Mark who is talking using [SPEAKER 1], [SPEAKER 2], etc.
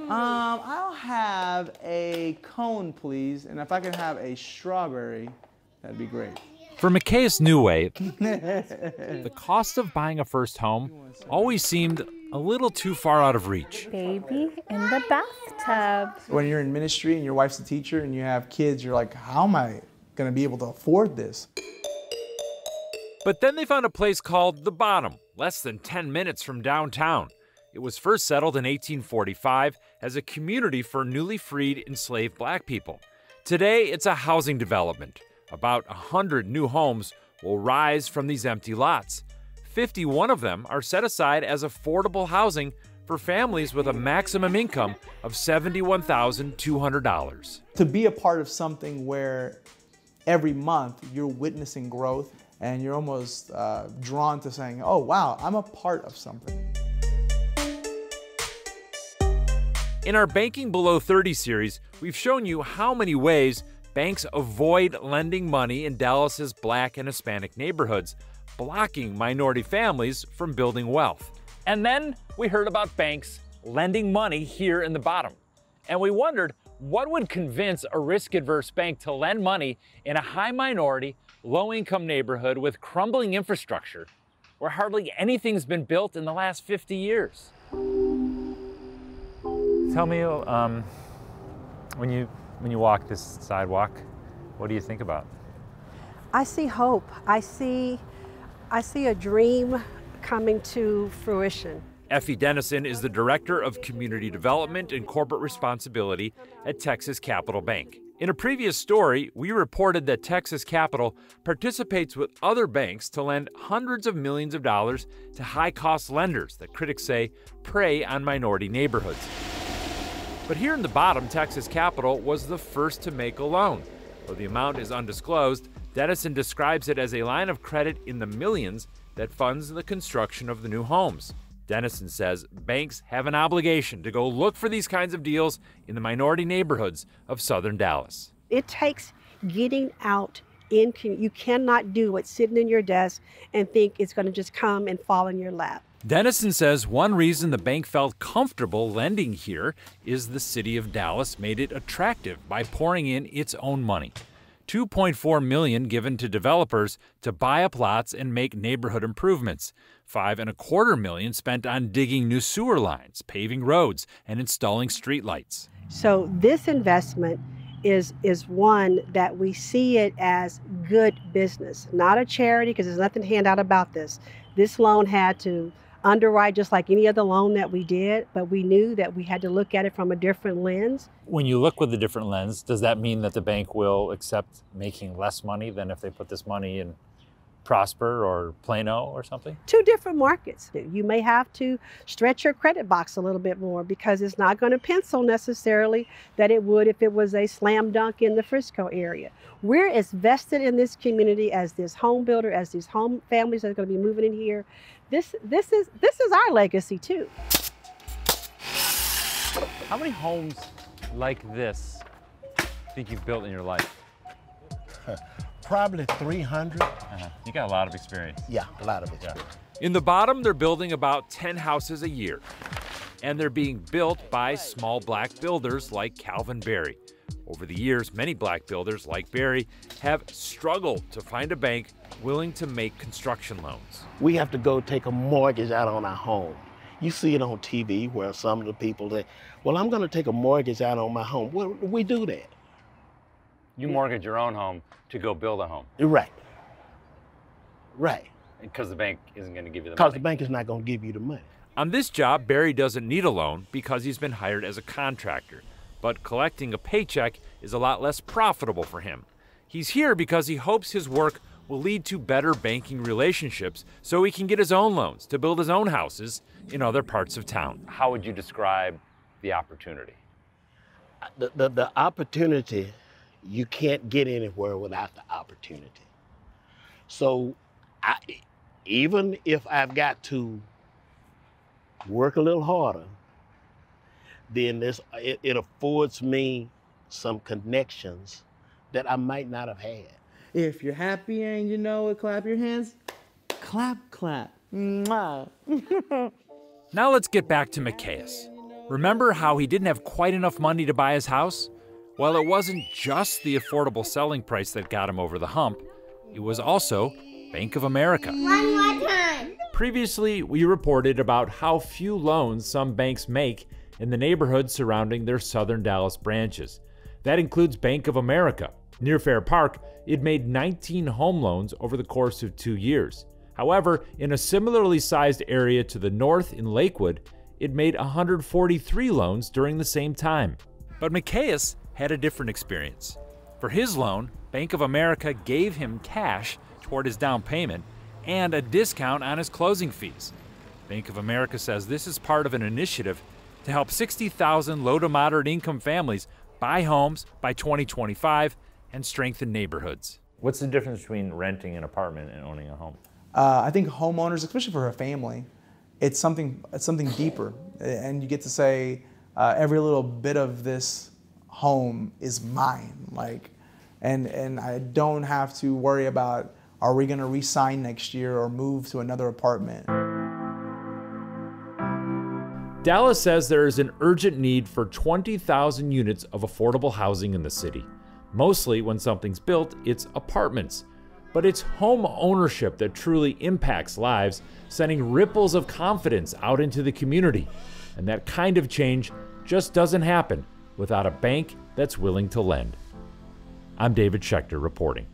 [SPEAKER 1] I'll have a cone, please, and if I can have a strawberry, that'd be great.
[SPEAKER 2] For Micaias Newway, the cost of buying a first home always seemed a little too far out of reach.
[SPEAKER 3] Baby in the bathtub.
[SPEAKER 1] When you're in ministry and your wife's a teacher and you have kids, you're like, how am I going to be able to afford this?
[SPEAKER 2] But then they found a place called The Bottom, less than 10 minutes from downtown. It was first settled in 1845 as a community for newly freed enslaved black people. Today, it's a housing development. About 100 new homes will rise from these empty lots. 51 of them are set aside as affordable housing for families with a maximum income of $71,200.
[SPEAKER 1] To be a part of something where every month you're witnessing growth and you're almost drawn to saying, oh, wow, I'm a part of something.
[SPEAKER 2] In our Banking Below 30 series, we've shown you how many ways banks avoid lending money in Dallas's Black and Hispanic neighborhoods, blocking minority families from building wealth. And then we heard about banks lending money here in the Bottom. And we wondered what would convince a risk-averse bank to lend money in a high-minority, low-income neighborhood with crumbling infrastructure where hardly anything's been built in the last 50 years. Tell me, when you walk this sidewalk, what do you think about?
[SPEAKER 4] I see hope. I see a dream coming to fruition.
[SPEAKER 2] Effie Dennison is the Director of Community Development and Corporate Responsibility at Texas Capital Bank. In a previous story, we reported that Texas Capital participates with other banks to lend hundreds of millions of dollars to high-cost lenders that critics say prey on minority neighborhoods. But here in the Bottom, Texas Capital was the first to make a loan. Though the amount is undisclosed, Dennison describes it as a line of credit in the millions that funds the construction of the new homes. Dennison says banks have an obligation to go look for these kinds of deals in the minority neighborhoods of southern Dallas.
[SPEAKER 4] It takes getting out in. You cannot do what's sitting in your desk and think it's going to just come and fall in your lap.
[SPEAKER 2] Dennison says one reason the bank felt comfortable lending here is the city of Dallas made it attractive by pouring in its own money. $2.4 million given to developers to buy up lots and make neighborhood improvements. $5.25 million spent on digging new sewer lines, paving roads, and installing streetlights.
[SPEAKER 4] So this investment is one that we see it as good business, not a charity, because there's nothing handout about this. This loan had to underwrite just like any other loan that we did, but we knew that we had to look at it from a different lens.
[SPEAKER 2] When you look with a different lens, does that mean that the bank will accept making less money than if they put this money in Prosper or Plano or something?
[SPEAKER 4] Two different markets. You may have to stretch your credit box a little bit more because it's not going to pencil necessarily that it would if it was a slam dunk in the Frisco area. We're as vested in this community as this home builder, as these home families that are going to be moving in here. This is our legacy too.
[SPEAKER 2] How many homes like this do you think you've built in your life?
[SPEAKER 5] Probably 300.
[SPEAKER 2] You got a lot of experience.
[SPEAKER 5] Yeah, a lot of experience.
[SPEAKER 2] In the Bottom, they're building about 10 houses a year. And they're being built by small black builders like Calvin Berry. Over the years, many black builders like Berry have struggled to find a bank willing to make construction loans.
[SPEAKER 5] We have to go take a mortgage out on our home. You see it on TV where some of the people say, well, I'm going to take a mortgage out on my home. Well, we do that.
[SPEAKER 2] You mortgage your own home to go build a home.
[SPEAKER 5] Right. Right.
[SPEAKER 2] Because the bank isn't going to give you the money.
[SPEAKER 5] Because the bank is not going to give you the money.
[SPEAKER 2] On this job, Barry doesn't need a loan because he's been hired as a contractor. But collecting a paycheck is a lot less profitable for him. He's here because he hopes his work will lead to better banking relationships so he can get his own loans to build his own houses in other parts of town. How would you describe the opportunity?
[SPEAKER 5] The opportunity, you can't get anywhere without the opportunity. So even if I've got to work a little harder, then it affords me some connections that I might not have had.
[SPEAKER 1] If you're happy and you know it, clap your hands. Clap, clap. Mwah.
[SPEAKER 2] Now let's get back to Micaias. Remember how he didn't have quite enough money to buy his house? Well, it wasn't just the affordable selling price that got him over the hump. It was also Bank of America.
[SPEAKER 6] One more time.
[SPEAKER 2] Previously, we reported about how few loans some banks make in the neighborhoods surrounding their southern Dallas branches. That includes Bank of America. Near Fair Park, it made 19 home loans over the course of 2 years. However, in a similarly sized area to the north in Lakewood, it made 143 loans during the same time. But Macias had a different experience. For his loan, Bank of America gave him cash toward his down payment and a discount on his closing fees. Bank of America says this is part of an initiative to help 60,000 low to moderate income families buy homes by 2025 and strengthen neighborhoods.
[SPEAKER 7] What's the difference between renting an apartment and owning a home?
[SPEAKER 1] I think homeowners, especially for a family, it's something deeper, and you get to say every little bit of this home is mine, and I don't have to worry about, are we going to re-sign next year or move to another apartment.
[SPEAKER 2] Dallas says there is an urgent need for 20,000 units of affordable housing in the city. Mostly when something's built, it's apartments. But it's home ownership that truly impacts lives, sending ripples of confidence out into the community. And that kind of change just doesn't happen without a bank that's willing to lend. I'm David Schechter reporting.